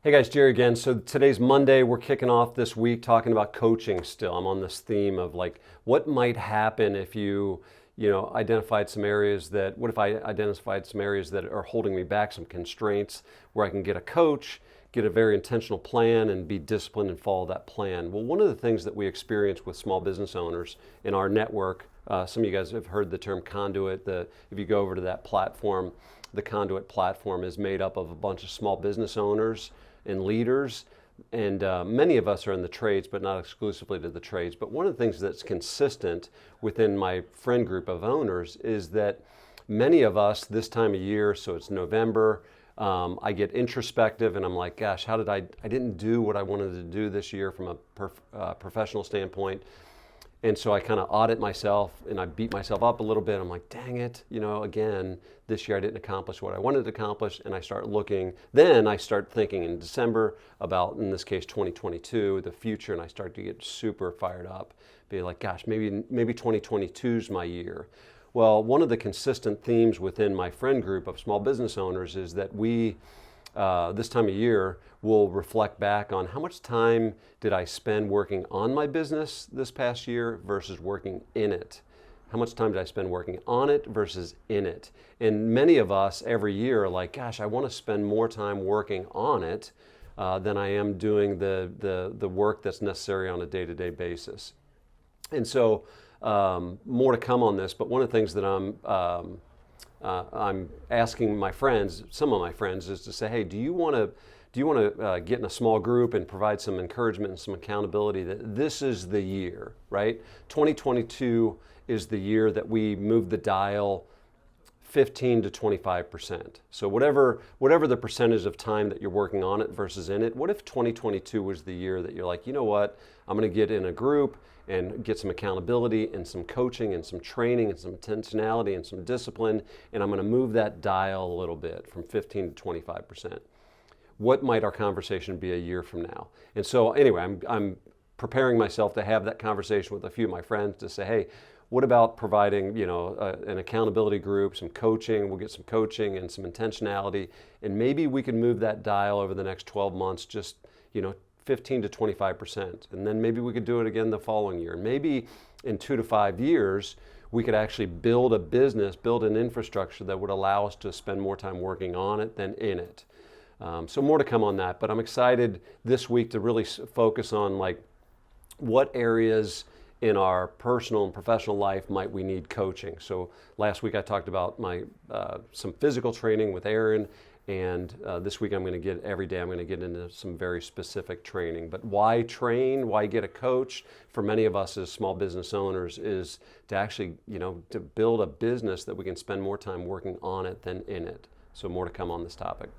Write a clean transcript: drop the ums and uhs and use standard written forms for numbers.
Hey guys, Jerry again. So today's Monday. We're kicking off this week talking about coaching still. I'm on this theme of like what might happen if identified some areas that, what if I identified some areas that are holding me back, some constraints where I can get a coach, get a very intentional plan and be disciplined and follow that plan. Well, one of the things that we experience with small business owners in our network, some of you guys have heard the term Conduit. If you go over to that platform, the Conduit platform is made up of a bunch of small business owners and leaders, and many of us are in the trades, but not exclusively to the trades. But one of the things that's consistent within my friend group of owners is that many of us this time of year, so it's November, I get introspective and I'm like, gosh, I didn't do what I wanted to do this year from a professional standpoint. And so I kind of audit myself and I beat myself up a little bit. I'm like, dang it, again, this year I didn't accomplish what I wanted to accomplish. And I start thinking in December about, in this case, 2022, the future. And I start to get super fired up, be like, gosh, maybe 2022 is my year. Well, one of the consistent themes within my friend group of small business owners is that we, this time of year, will reflect back on how much time did I spend working on my business this past year versus working in it. How much time did I spend working on it versus in it? And many of us every year are like, gosh, I want to spend more time working on it than I am doing the work that's necessary on a day-to-day basis. And so more to come on this, but one of the things that I'm asking my friends, some of my friends, is to say, hey, do you want to get in a small group and provide some encouragement and some accountability that this is the year, right? 2022 is the year that we move the dial 15 to 25%. So whatever the percentage of time that you're working on it versus in it, what if 2022 was the year that you're like, you know what, I'm going to get in a group and get some accountability and some coaching and some training and some intentionality and some discipline, and I'm going to move that dial a little bit from 15 to 25%. What might our conversation be a year from now? And so anyway, I'm preparing myself to have that conversation with a few of my friends to say, hey, what about providing an accountability group, some coaching? We'll get some coaching and some intentionality, and maybe we can move that dial over the next 12 months, just 15 to 25%. And then maybe we could do it again the following year. Maybe in 2 to 5 years, we could actually build a business, build an infrastructure that would allow us to spend more time working on it than in it. So more to come on that, but I'm excited this week to really focus on like what areas in our personal and professional life might we need coaching. So last week I talked about my some physical training with Aaron, and this week every day I'm going to get into some very specific training. But why train? Why get a coach? For many of us as small business owners is to actually, to build a business that we can spend more time working on it than in it. So more to come on this topic.